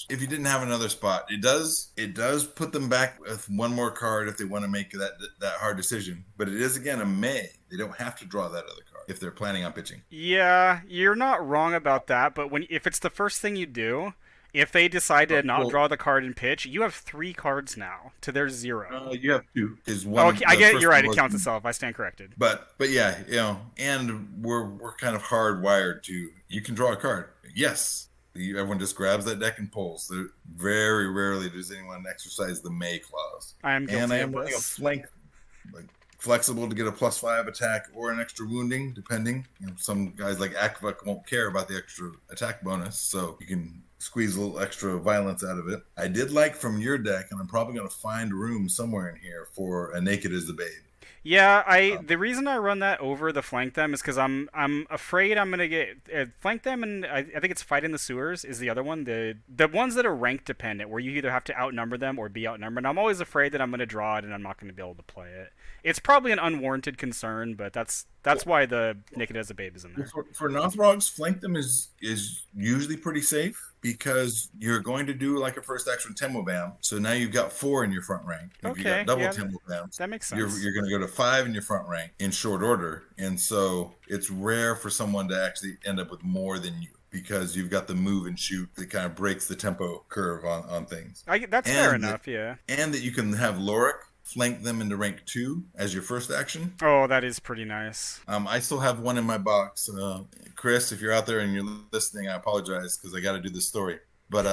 If you didn't have another spot, it does put them back with 1 more card if they want to make that hard decision. But it is, again, a may. They don't have to draw that other card if they're planning on pitching. Yeah, you're not wrong about that. But if it's the first thing you do, If they decide to not Well, draw the card and pitch, you have 3 cards now to their 0. you have two. Is Oh, one okay, I the get it. You're first one right. It was, counts itself. I stand corrected. but yeah, and we're kind of hardwired to you can draw a card. Yes, everyone just grabs that deck and pulls. Very rarely does anyone exercise the May clause. I am And I guilty of am running a this. flank, like flexible to get a +5 attack or an extra wounding, depending. Some guys like Akvuk won't care about the extra attack bonus, so you can squeeze a little extra violence out of it. I did like from your deck, and I'm probably going to find room somewhere in here for a Naked as the Babe. Yeah, the reason I run that over the flank them is because I'm afraid I'm gonna get flank them, and I think it's fight in the sewers is the other one. The ones that are rank dependent, where you either have to outnumber them or be outnumbered. I'm always afraid that I'm gonna draw it and I'm not gonna be able to play it. It's probably an unwarranted concern, but that's why the Naked as a Babe is in there. For Nothrogs, flank them is usually pretty safe because you're going to do like a first action tempo bam. So now you've got 4 in your front rank. If you Okay, got double yeah, tempo bams, that makes you're sense. you're going to go to 5 in your front rank in short order. And so it's rare for someone to actually end up with more than you because you've got the move and shoot that kind of breaks the tempo curve on things. That's fair And enough. Yeah. and that you can have Lorik flank them into rank 2 as your first action. Oh, that is pretty nice. I still have one in my box. Chris, if you're out there and you're listening, I apologize because I got to do this story. But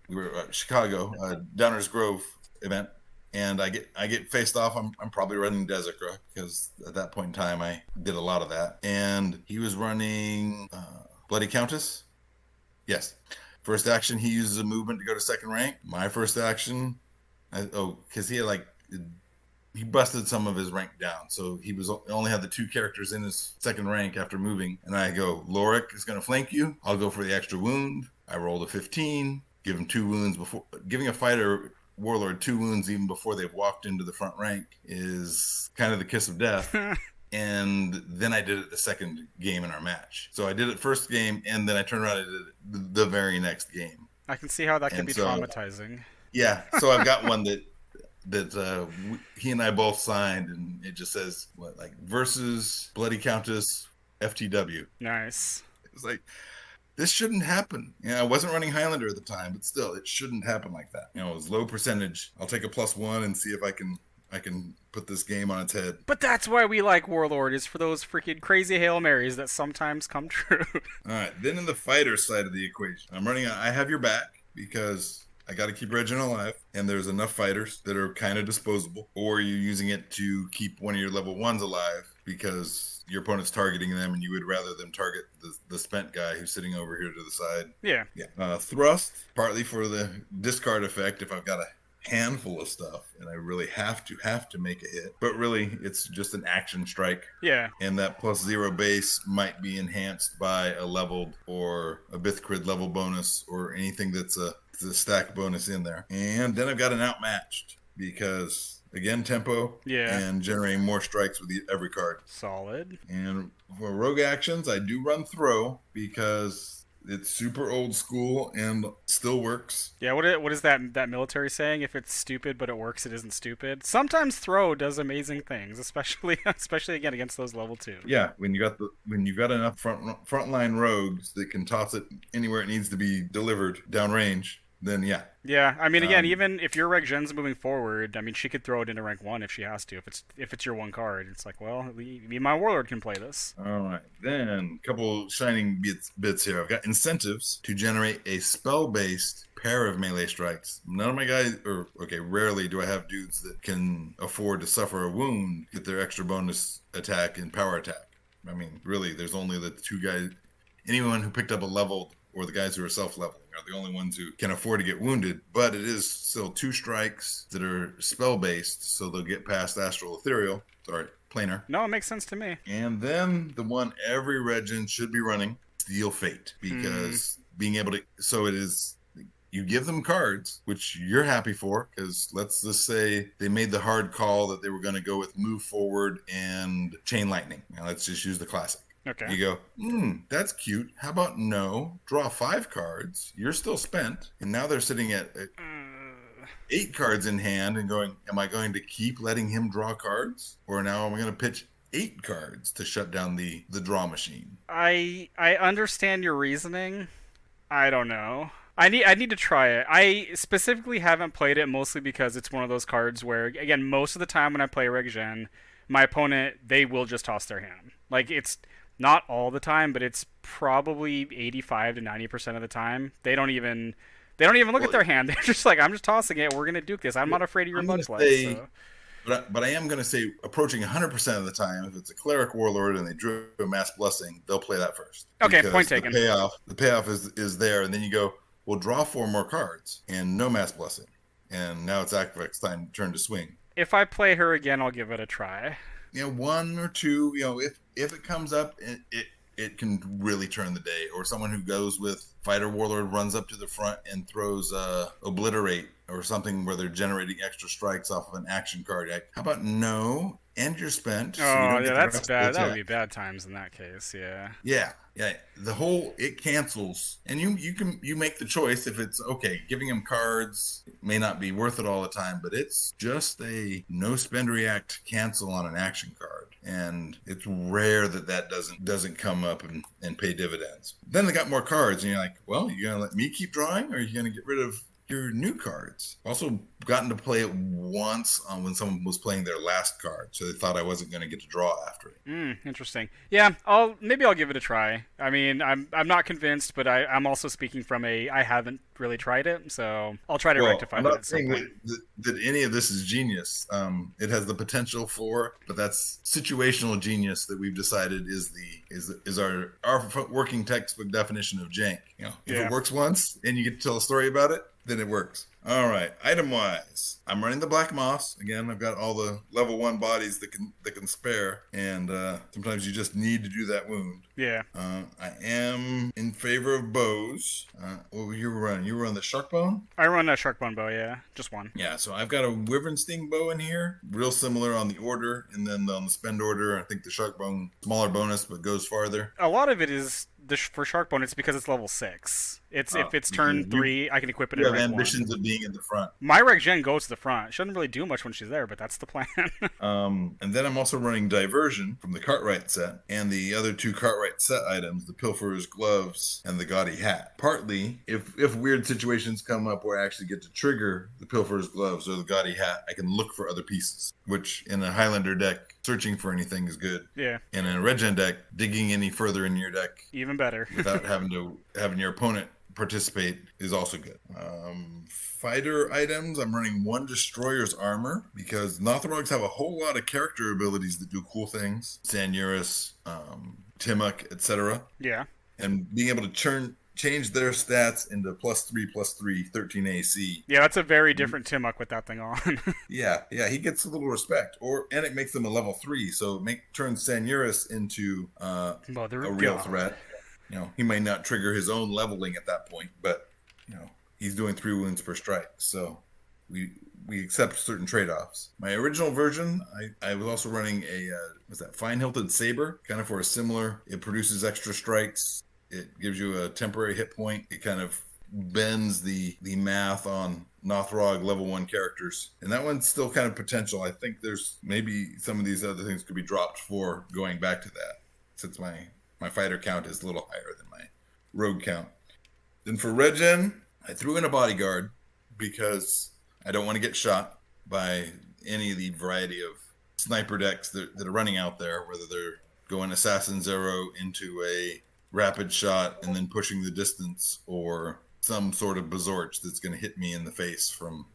we were at Chicago, Downers Grove event, and I get faced off. I'm probably running Desica because at that point in time I did a lot of that, and he was running Bloody Countess. Yes, first action he uses a movement to go to second rank. My first action, because he had he busted some of his rank down, so he only had the 2 characters in his second rank after moving. And I go, Lorik is going to flank you. I'll go for the extra wound. I rolled a 15, give him 2 wounds before giving a fighter warlord 2 wounds even before they've walked into the front rank is kind of the kiss of death. And then I did it the second game in our match. So I did it first game, and then I turned around and did it the very next game. I can see how that can And be so, traumatizing. yeah, so I've got one that he and I both signed, and it just says versus Bloody Countess FTW. Nice. It was like, this shouldn't happen. I wasn't running Highlander at the time, but still, it shouldn't happen like that. It was low percentage. I'll take a +1 and see if I can put this game on its head. But that's why we like Warlord, is for those freaking crazy Hail Marys that sometimes come true. All right, then in the fighter side of the equation, I have your back because I got to keep Rreg'Jen alive, and there's enough fighters that are kind of disposable, or you're using it to keep one of your level 1s alive because your opponent's targeting them, and you would rather them target the spent guy who's sitting over here to the side. Yeah. Thrust, partly for the discard effect if I've got a handful of stuff and I really have to make a hit, but really it's just an action strike. Yeah. And that +0 base might be enhanced by a leveled or a Bithcrid level bonus or anything that's a stack bonus in there. And then I've got an outmatched because again, tempo, yeah, and generating more strikes with every card. Solid. And for rogue actions, I do run throw because it's super old school and still works. Yeah, what is that military saying? If it's stupid but it works, it isn't stupid. Sometimes throw does amazing things, especially again against those level 2. Yeah, when you got enough frontline rogues that can toss it anywhere it needs to be delivered downrange, then yeah. Yeah, I mean, again, even if your Rreg'Jen's moving forward, I mean, she could throw it into rank 1 if she has to. If it's your one card, it's like, well, me, my Warlord can play this. All right, then a couple shining bits here. I've got incentives to generate a spell-based pair of melee strikes. None of my guys, rarely do I have dudes that can afford to suffer a wound, get their extra bonus attack and power attack. I mean, really, there's only the 2 guys. Anyone who picked up a leveled or the guys who are self-leveling are the only ones who can afford to get wounded, but it is still 2 strikes that are spell-based, so they'll get past Astral Ethereal. Sorry, Planar. No, it makes sense to me. And then the one every Rreg'Jen should be running, Steel Fate, because being able to, so it is, you give them cards, which you're happy for, because let's just say they made the hard call that they were going to go with Move Forward and Chain Lightning. Now let's just use the classic. Okay. You go, that's cute. How about no? Draw 5 cards. You're still spent. And now they're sitting at 8 cards in hand and going, am I going to keep letting him draw cards? Or now am I going to pitch 8 cards to shut down the draw machine? I understand your reasoning. I don't know. I need to try it. I specifically haven't played it mostly because it's one of those cards where, again, most of the time when I play Rreg'Jen, my opponent, they will just toss their hand. Like, it's not all the time, but it's probably 85 to 90% of the time. They don't even look at Well, their hand. They're just like, I'm just tossing it. We're gonna duke this. I'm not afraid of your I'm going to mudslide. say, So but I am going to say, approaching 100% of the time, if it's a cleric warlord and they drew a mass blessing, they'll play that first. okay, Because point taken. the payoff is there, and then you go, well, draw 4 more cards and no mass blessing, and now it's Akvek's turn to swing. If I play her again, I'll give it a try. You know, 1 or 2. You know, if it comes up, it can really turn the day. Or someone who goes with fighter warlord runs up to the front and throws obliterate or something where they're generating extra strikes off of an action card. Like, how about no? And you're spent, so you Oh don't yeah, get the that's rest of bad. the That would attack. be bad times in that case. Yeah. Yeah, yeah. The whole it cancels, and you make the choice if it's okay. Giving him cards may not be worth it all the time, but it's just a no spend react cancel on an action card, and it's rare that doesn't come up and pay dividends. Then they got more cards, and you're like, well, you gonna let me keep drawing, or are you gonna get rid of your new cards? Also gotten to play it once when someone was playing their last card, so they thought I wasn't going to get to draw after it. Interesting. Yeah, maybe I'll give it a try. I mean, I'm not convinced, but I'm also speaking from I haven't really tried it, so I'll try to Well, rectify I'm that not at some saying point. that any of this is genius. It has the potential for, but that's situational genius that we've decided is our working textbook definition of jank. You know, if Yeah. it works once and you get to tell a story about it, then it works. All right, item wise, I'm running the Black Moss again. I've got all the level 1 bodies that can spare, and sometimes you just need to do that wound. Yeah. I am in favor of bows. What were you running? You were on the Sharkbone? I run a Sharkbone bow, yeah. Just one. Yeah, so I've got a Wyvern Sting bow in here, real similar on the order, and then on the spend order, I think the Sharkbone, smaller bonus, but goes farther. A lot of it is for Sharkbone, it's because it's level 6. It's if it's turn 3, I can equip it You in have rank 1. ambitions of being in the front. My Rreg'Jen goes to the front. She doesn't really do much when she's there, but that's the plan. And then I'm also running Diversion from the Cartwright set, and the other 2 Cartwright set items, the Pilferer's Gloves and the Gaudy Hat. Partly, if weird situations come up where I actually get to trigger the Pilferer's Gloves or the Gaudy Hat, I can look for other pieces, which in a Highlander deck, searching for anything is good. Yeah. And in a Regen deck, digging any further in your deck Even better. without having your opponent participate is also good. Fighter items, I'm running 1 Destroyer's Armor because Nothrogs have a whole lot of character abilities that do cool things. Sanuris, Timok, etc. Yeah. And being able to change their stats into +3/+3, 13 AC. Yeah, that's a very different Timok with that thing on. Yeah, he gets a little respect. And it makes them a level 3, so turns Sanuris into Mother a of real God. threat. You know, he may not trigger his own leveling at that point, but you know, he's doing 3 wounds per strike. So we accept certain trade-offs. My original version, I was also running a fine-hilted saber, kind of for a similar. It produces extra strikes. It gives you a temporary hit point. It kind of bends the math on Nothrog level 1 characters, and that one's still kind of potential. I think there's maybe some of these other things could be dropped for going back to that, since my fighter count is a little higher than my rogue count. Then for Regen, I threw in a bodyguard because I don't want to get shot by any of the variety of sniper decks that are running out there, whether they're going Assassin's Arrow into a rapid shot and then pushing the distance, or some sort of Bezorch that's going to hit me in the face from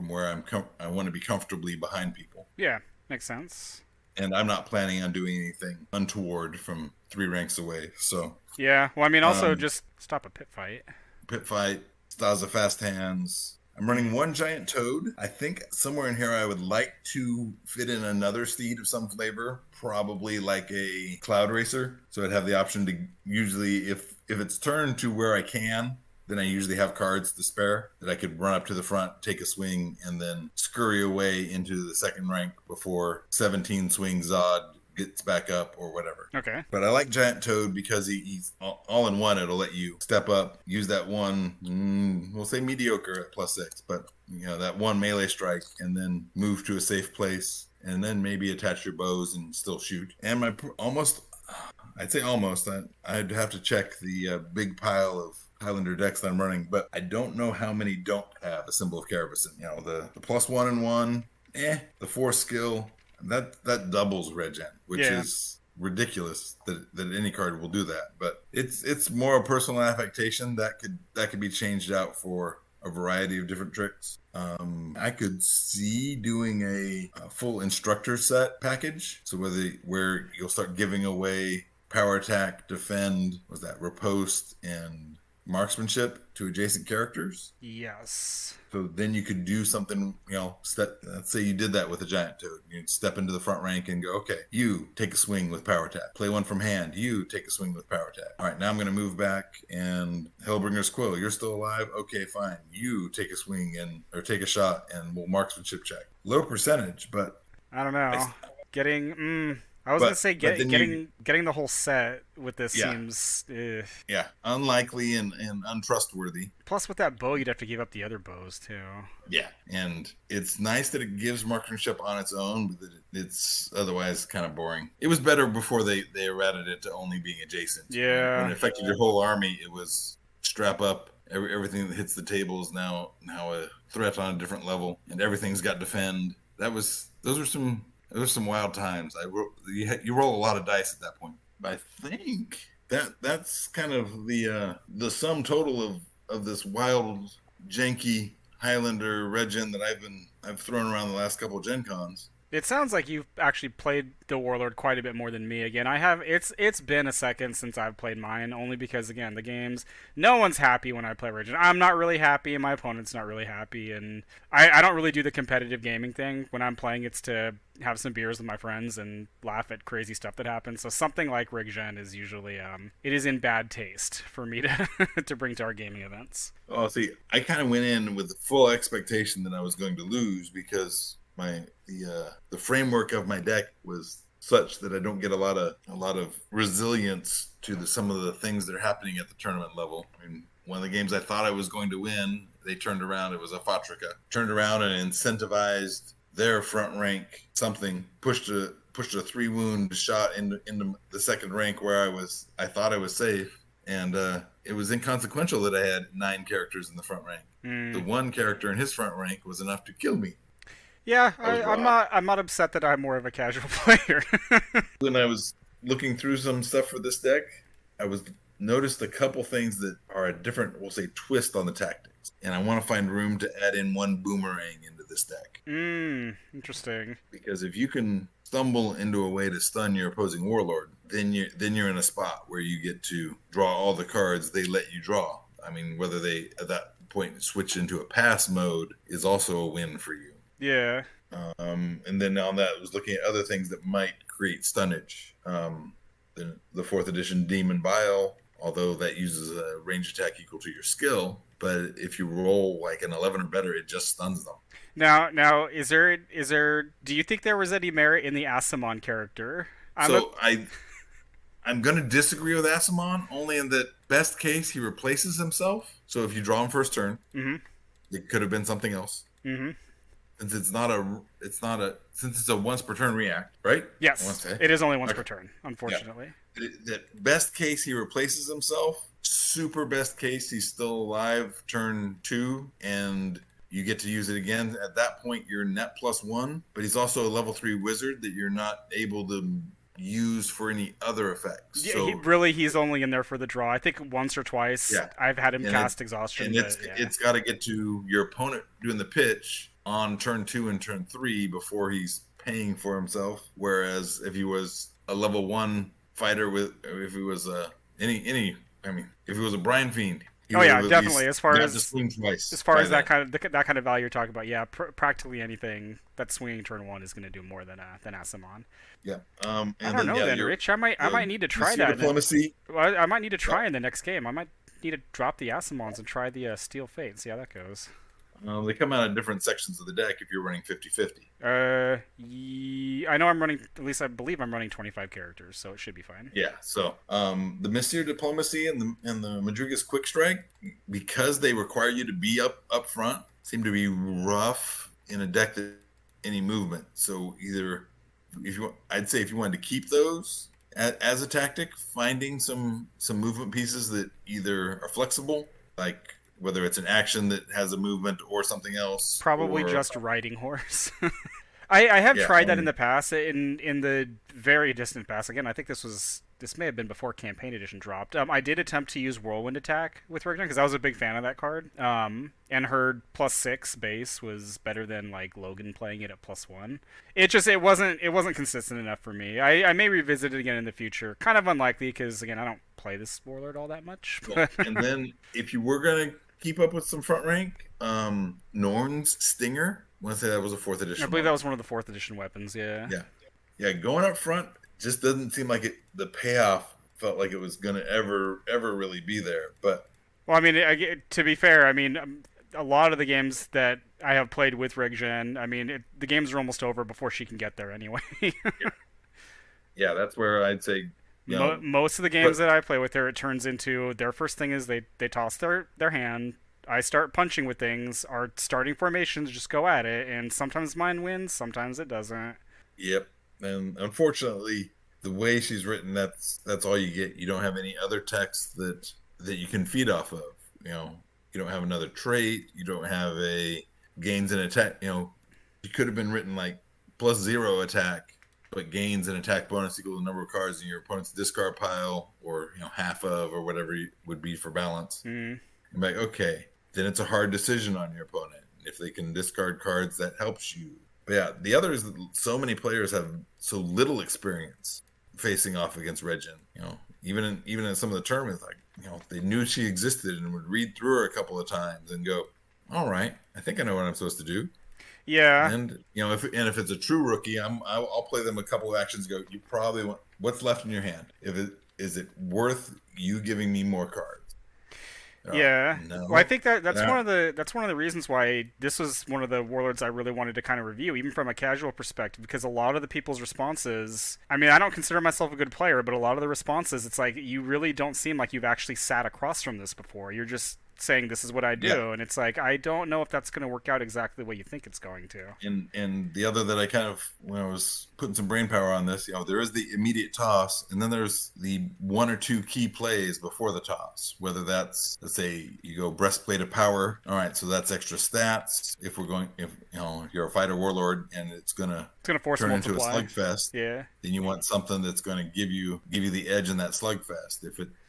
where I want to be comfortably behind people. Yeah, makes sense. And I'm not planning on doing anything untoward from 3 ranks away. So Yeah, well, I mean, also just stop a pit fight. pit fight, Staza fast hands. I'm running 1 giant toad. I think somewhere in here I would like to fit in another steed of some flavor, probably like a cloud racer. So I'd have the option to usually, if it's turned to where I can, then I usually have cards to spare that I could run up to the front, take a swing, and then scurry away into the second rank before 17 swing Zod gets back up or whatever. Okay. But I like Giant Toad because he's all in one. It'll let you step up, use that one, we'll say mediocre at +6, but you know, that 1 melee strike, and then move to a safe place, and then maybe attach your bows and still shoot. And I'd say almost, I'd have to check the big pile of Highlander decks that I'm running, but I don't know how many don't have a symbol of Caravison. The +1 and 1, the 4 skill, that doubles Regen, which Yeah. is ridiculous that any card will do that. But it's more a personal affectation that could be changed out for a variety of different tricks. I could see doing a full instructor set package, so where you'll start giving away power attack, defend, was that riposte, and marksmanship to adjacent characters. Yes. So then you could do something, let's say you did that with a giant toad. You'd step into the front rank and go, okay, you take a swing with power attack. Play one from hand. You take a swing with power attack. All right, now I'm going to move back and Hellbringer's Quill. You're still alive? Okay, fine. You take a swing or take a shot and we'll marksmanship check. Low percentage, but I don't know. I was gonna say getting the whole set with this seems. Yeah, unlikely and untrustworthy. Plus, with that bow, you'd have to give up the other bows too. Yeah, and it's nice that it gives marksmanship on its own, but it's otherwise kind of boring. It was better before they errated it to only being adjacent. Yeah. When it affected your whole army, it was strap up. Everything that hits the table is now a threat on a different level, and everything's got defend. Those were some wild times. You roll a lot of dice at that point. But I think that's kind of the sum total of this wild, janky Highlander Rreg'Jen that I've thrown around the last couple of Gen Cons. It sounds like you've actually played the Warlord quite a bit more than me. Again, I have. It's been a second since I've played mine, only because again the games. No one's happy when I play Rreg'Jen. I'm not really happy, and my opponent's not really happy, and I don't really do the competitive gaming thing. When I'm playing, it's to have some beers with my friends and laugh at crazy stuff that happens. So something like Rreg'Jen is usually it is in bad taste for me to to bring to our gaming events. Oh, see, I kind of went in with the full expectation that I was going to lose because the framework of my deck was such that I don't get a lot of resilience to some of the things that are happening at the tournament level. I mean, one of the games I thought I was going to win, they turned around. It was a Fatrika. Turned around and incentivized their front rank something, pushed a 3-wound shot into the second rank where I thought I was safe, and it was inconsequential that I had 9 characters in the front rank. The one character in his front rank was enough to kill me. Yeah, I'm not upset that I'm more of a casual player. When I was looking through some stuff for this deck, I noticed a couple things that are a different, we'll say, twist on the tactics, and I want to find room to add in one boomerang into this deck. Interesting. Because if you can stumble into a way to stun your opposing warlord, then you're in a spot where you get to draw all the cards they let you draw. I mean, whether they at that point switch into a pass mode is also a win for you. Yeah. And then on that, I was looking at other things that might create stunnage. The 4th edition Demon Bile, although that uses a range attack equal to your skill, but if you roll like an 11 or better, it just stuns them. Now, is there? Do you think there was any merit in the Asimon character? I'm going to disagree with Asimon, only in that best case he replaces himself. So if you draw him first turn, it could have been something else. Since it's a once per turn react, right? Yes, it is only once per turn, unfortunately. Yeah. That best case he replaces himself. Super best case he's still alive turn 2, and you get to use it again. At that point, you're net +1, but he's also a level 3 wizard that you're not able to use for any other effects. Yeah, so, he's only in there for the draw. I think once or twice I've had him cast Exhaustion. And it's got to get to your opponent doing the pitch on turn 2 and turn 3 before he's paying for himself. Whereas if he was a level 1 fighter if he was if he was a Brine Fiend. Definitely. As far as that kind of value you're talking about, practically anything that's swinging turn 1 is going to do more than Asimon. Yeah. I don't know, Rich. I might need to try that. Diplomacy. I might need to try in the next game. I might need to drop the Asimons and try the Steel Fate and see how that goes. They come out of different sections of the deck if you're running 50-50. I know I'm running, at least I believe I'm running 25 characters, so it should be fine. Yeah, so the Mystere Diplomacy and the Madriga's Quick Strike, because they require you to be up front, seem to be rough in a deck that any movement. So either, I'd say if you wanted to keep those as a tactic, finding some movement pieces that either are flexible, like whether it's an action that has a movement or something else, Probably or just riding horse. I have yeah, tried that in the past, in the very distant past. Again, I think this may have been before Campaign Edition dropped. I did attempt to use Whirlwind Attack with Rreg'Jen because I was a big fan of that card. And her +6 base was better than like Logan playing it at +1. It wasn't consistent enough for me. I may revisit it again in the future. Kind of unlikely because again I don't play this Warlord all that much. yeah. And then if you were gonna keep up with some front rank, Norn's Stinger. I want to say that was a 4th edition. I believe that was one of the 4th edition weapons. Yeah. Yeah. Going up front just doesn't seem like it. The payoff felt like it was gonna ever really be there. But well, I mean, to be fair, I mean, a lot of the games that I have played with Rreg'Jen, I mean, the games are almost over before she can get there anyway. yeah, that's where I'd say. Most of the games that I play with her, it turns into their first thing is they toss their hand. I start punching with things. Our starting formations just go at it, and sometimes mine wins, sometimes it doesn't. Yep, and unfortunately, the way she's written, that's all you get. You don't have any other text that you can feed off of. You don't have another trait. You don't have a gains in attack. It could have been written like +0 attack, but gains and attack bonus equal the number of cards in your opponent's discard pile, or half of, or whatever it would be for balance. I'm like, okay, then it's a hard decision on your opponent. If they can discard cards, that helps you. But yeah, the other is that so many players have so little experience facing off against Rreg'Jen. Even in some of the tournaments, like they knew she existed and would read through her a couple of times and go, "All right, I think I know what I'm supposed to do." Yeah. And if it's a true rookie, I'll play them a couple of actions. And go, you probably want what's left in your hand. Is it worth you giving me more cards? Yeah. No. Well, I think that's one of the reasons why this was one of the Warlords I really wanted to kind of review, even from a casual perspective, because a lot of the people's responses. I mean, I don't consider myself a good player, but a lot of the responses, it's like you really don't seem like you've actually sat across from this before. You're just saying this is what I do, and it's like I don't know if that's going to work out exactly the way you think it's going to. And the other that I kind of, when I was putting some brain power on this, there is the immediate toss, and then there's the 1 or 2 key plays before the toss. Whether that's, let's say you go Breastplate of Power, all right, so that's extra stats. If you're a fighter warlord and it's gonna force turn multiply. into a slugfest, then you want something that's going to give you the edge in that slugfest.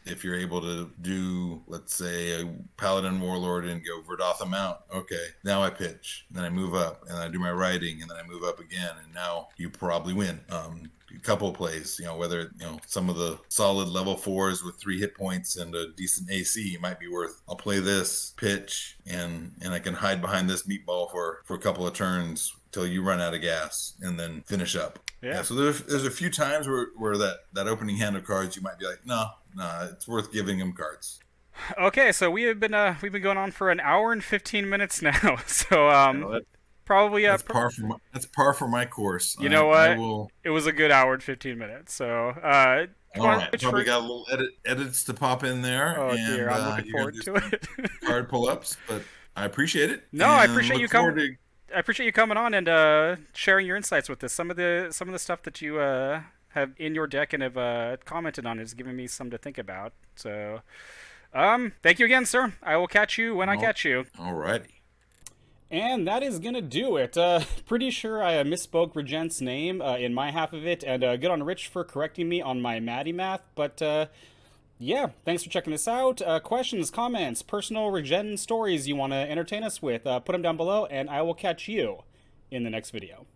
If you're able to do, let's say, a Paladin Warlord and go Verdotham out, okay, now I pitch, then I move up, and I do my writing, and then I move up again, and now you probably win. A couple of plays, whether some of the solid level 4s with 3 hit points and a decent AC might be worth. I'll play this pitch, and I can hide behind this meatball for a couple of turns till you run out of gas, and then finish up. Yeah. So there's a few times where that opening hand of cards you might be like, no, it's worth giving them cards. Okay, so we've been going on for an hour and 15 minutes now. So probably that's par for my course. You know what? It was a good hour and 15 minutes. So all right, probably got a little edits to pop in there. Oh dear, I'm looking forward to it. Card pull-ups, but I appreciate it. No, I appreciate you coming. I appreciate you coming on and sharing your insights with us. Some of the stuff that you have in your deck and have commented on has given me some to think about. So, thank you again, sir. I will catch you when I catch you. Alrighty. And that is gonna do it. Pretty sure I misspoke Rreg'Jen's name in my half of it, and good on Rich for correcting me on my Maddie math. But yeah, thanks for checking this out. Questions, comments, personal Rreg'Jen stories you want to entertain us with, put them down below, and I will catch you in the next video.